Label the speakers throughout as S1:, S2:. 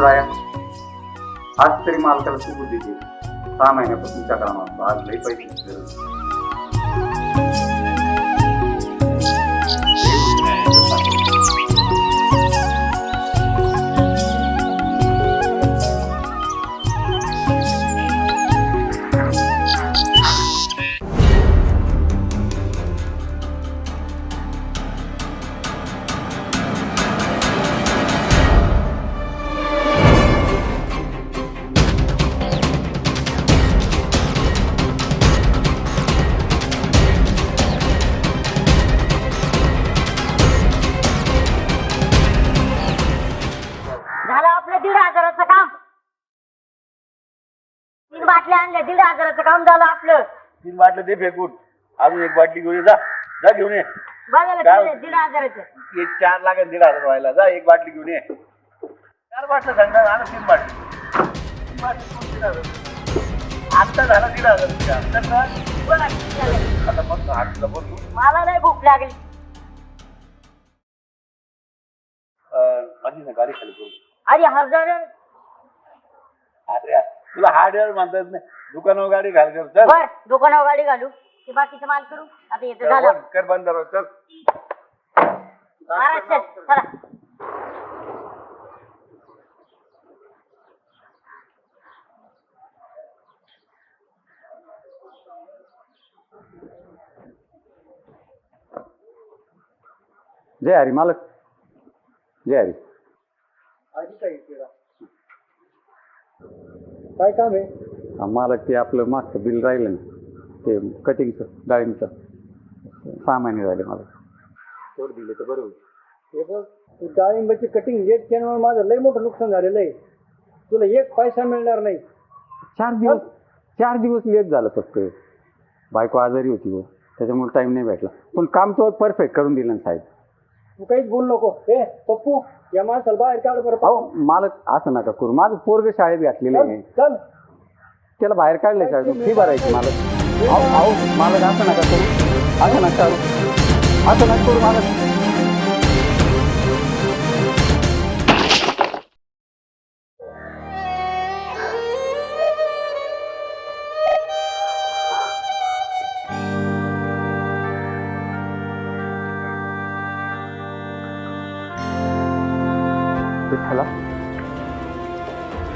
S1: राया आज तरी मालकाला सुबूत देते 6 महिन्यापासून चक्रा मारतो आज लई पैसे
S2: आणले 1,500चं काम झालं आपलं.
S3: 3 बाटल्या दे फेकून अजून 1 बाटली घेऊन ये जा घेऊन ये.
S2: बघायला 1,500चं
S3: हे 4 लागेल 1,500 व्हायला. जा 1 बाटली घेऊन ये. 4 बाटल्या सांगणार आणि 3 बाटली आता झाला 1,500 आता मग हातला बोलू.
S2: मला नाही भूक लागली.
S3: आधी ना गाडी खाली करू.
S2: अरे हजार
S3: अरे तुला हार्डवेअर म्हणता येत नाही. दुकानावर गाडी घाल कर. चल
S2: बर दुकानावर गाडी घालू की बाकीचं माल करू. आता येतं झालं
S3: कर बंद करू. चल
S2: चला.
S1: जय हरी मालक. जय हरी.
S4: काय काम आहे?
S1: मालक ते आपलं मागचं बिल राहिलं ना ते कटिंगचं डाळिंबचं 6 महिने झाले मला तेवढं दिले तर बरं होईल.
S4: हे बघ तू डाळिंबाची कटिंग लेट केल्यामुळे माझं लय मोठं नुकसान झालेलं आहे. तुला 1 पैसा मिळणार नाही.
S1: 4 दिवस लेट झालं फक्त. बायको आजारी होती हो त्याच्यामुळे टाइम नाही भेटला पण काम तो परफेक्ट करून दिलं ना साहेब.
S4: तू काहीच बोल नको. हे पप्पू या माणसाला बाहेर काढ बरं.
S1: अहो मालक असं नका करू. माझं पोरग शाळेत घातलेलं आहे.
S4: चल
S1: त्याला बाहेर काढलं शाळेत फी भरायची मालक. अहो मालक असं नका करू. असं नका करू. असं नका करू मालक. विठ्ठला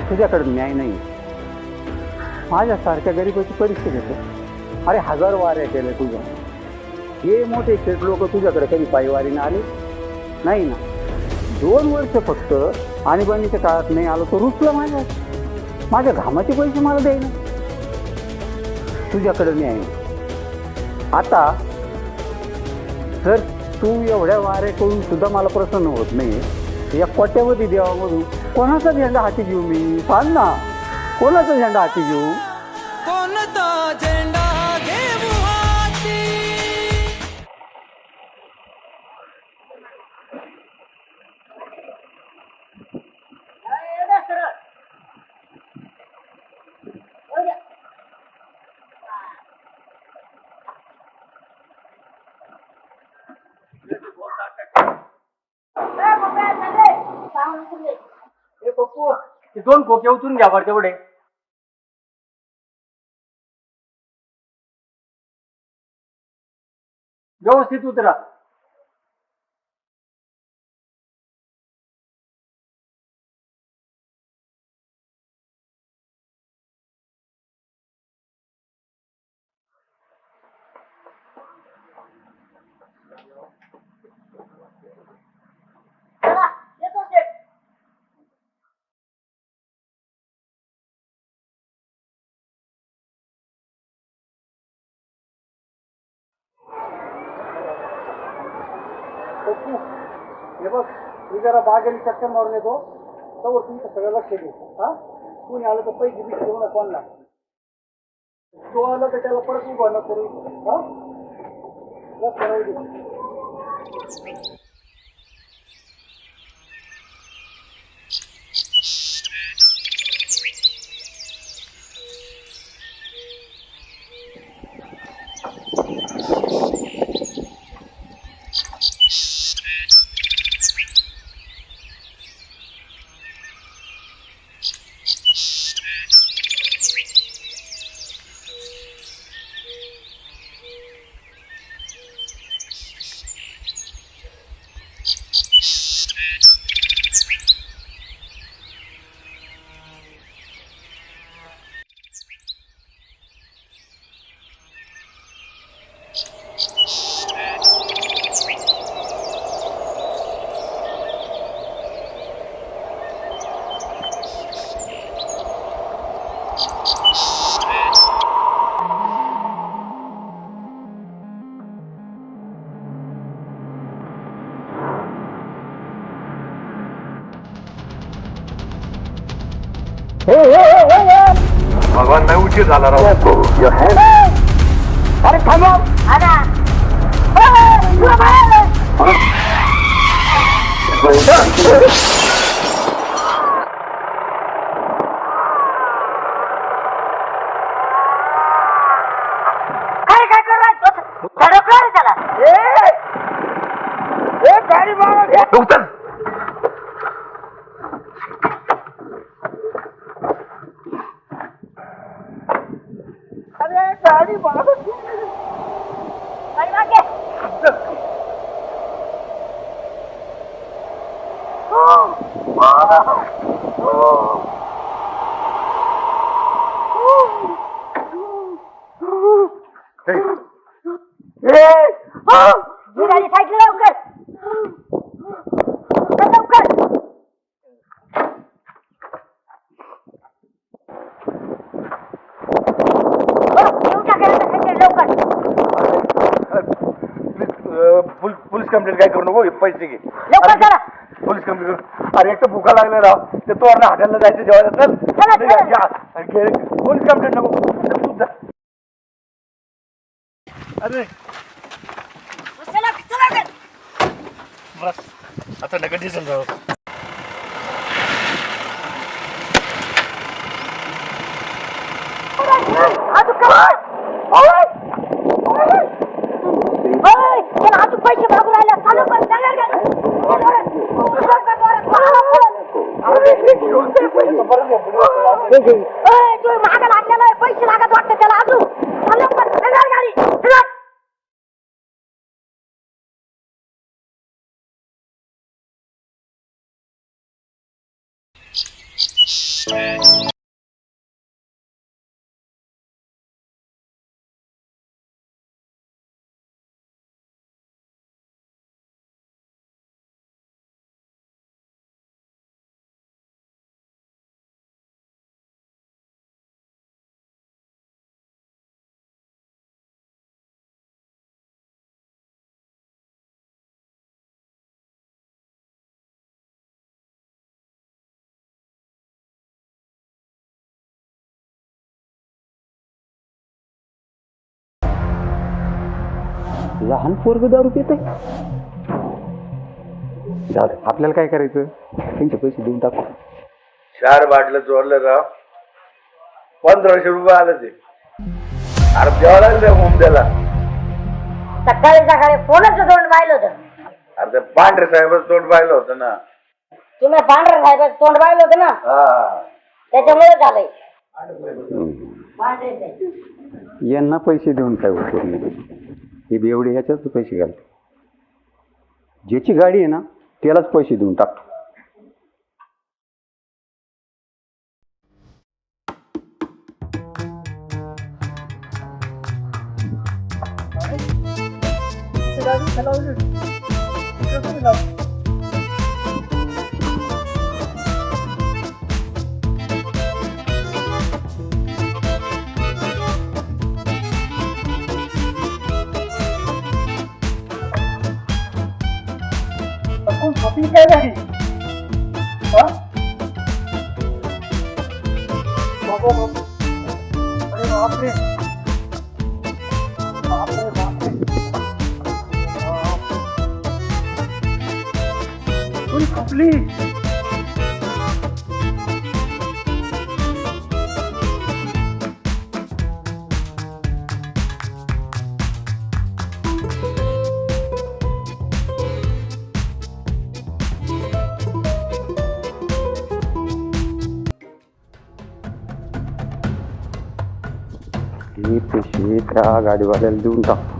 S1: तुझ्याकडे न्याय नाही. माझ्यासारख्या गरीबाची परिस्थिती आहे. अरे 1000 वाऱ्या केल्या तुझ्या. हे मोठे शेठ लोक तुझ्याकडे कधी पायवारीने आले नाही ना. 2 वर्ष फक्त आणीबाणीच्या काळात नाही आलो तो रुसला माझ्या घामाचे पैसे मला द्यायला. तुझ्याकडे न्याय नाही. आता जर तू एवढ्या वाऱ्या करून सुद्धा मला प्रसन्न होत नाही या कोट्यावधी देवामधून कोणाचा झेंडा हाती घेऊ मी? सांग ना कोणाचा झेंडा हाती घेऊ?
S5: कोणता झेंडा घेऊ हाती?
S4: हे पप्पू ते 2 खोके उतरून घ्या बरं तेवढे. व्यवस्थित उतरा. हे बघ मी जरा बागेली चक्कर मारून येतो तर तुमचं सगळं लक्ष दे. हा कोणी आलं तर पैसे बिसे घेऊ नका कोणला. तो आला तर त्याला परत उभा न करू. हा लक्ष राहू दे.
S3: भगवान नाही उशीर झाला राव.
S1: अरे थांबा.
S2: आना काय कर धडकला रे त्याला.
S1: गाडी मागा.
S3: उतर.
S1: अरे गाडी मागा.
S2: गाडी मागे. ही गाडी साईडला लवकर लवकर. येऊन टाकायला लवकर.
S3: पोलीस कंप्लेंट काय करू नको. पैसे घे
S2: लवकर चला.
S3: पोलीस कंप्लेंट करू. अरे एक तर भुका लागला राव. ते तो हॉटेलला जायचं जेवायला. पोलीस कंप्लेंट नको. तू जा. अरे
S2: चला चला.
S3: बस आता नका डिझेल राव.
S2: अजून पैसे मागून राहिला. चालू पण तू मागा लागलेला पैसे लागत वाटतं त्याला अजून. चालू पण गाडी चला.
S1: लहान पोरग दारू पित आहे. आपल्याला काय करायचं? त्यांचे पैसे देऊन टाकू.
S3: 4 बाटलं चोरलं राव. 1500 रुपये आलं ते. अरे द्यावं लागलं होम त्याला.
S2: सकाळी फोनच तोंड पाहिलं होतं.
S3: अरे ते पांढरे साहेबच तोंड पाहिलं होतं ना.
S2: तुम्ही पांढऱ्या साहेबाचं तोंड पाहिलं होतं ना.
S3: हा
S2: त्याच्यामुळे झालंय.
S1: यांना पैसे देऊन काय उपयोग नाही. हे बेवडे ह्याच्याच पैसे घालते. ज्याची गाडी आहे ना त्यालाच पैसे देऊन टाकतो.
S4: काय नाही. अरे बापरे. खपली.
S1: हे पैसे त्या गाडीवाल्याला देऊन टाकतो.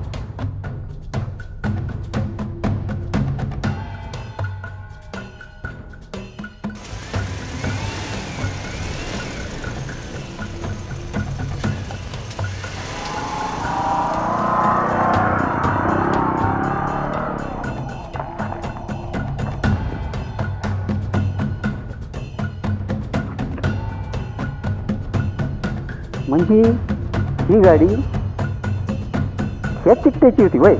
S1: म्हणजे ही गाडी ह्या चिकट्याची होती वय.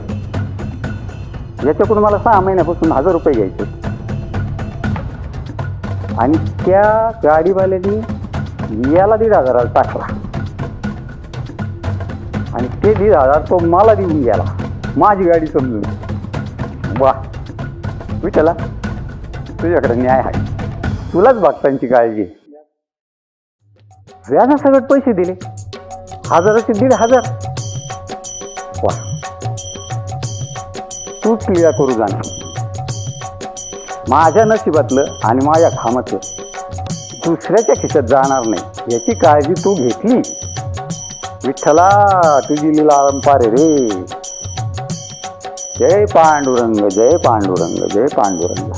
S1: याच्याकडून मला 6 महिन्यापासून 1000 रुपये घ्यायचे आणि त्या गाडीवाल्यानी याला 1,500 टाकला आणि ते 1,500 तो मला देऊन गेला, माझी गाडी समजून. वा विठ्ठला, तुझ्याकडे न्याय आहे, तुलाच भक्तांची काळजी. व्याजासकट पैसे दिले, 1000चे 1,500. वा, तूच क्लिअर करू जाणार. माझ्या नशिबातलं आणि माझ्या घामातलं दुसऱ्याच्या खिशात जाणार नाही याची काळजी तू घेतली. विठ्ठला, तुझी लीला अलंपार आहे रे. जय पांडुरंग, जय पांडुरंग, जय पांडुरंग.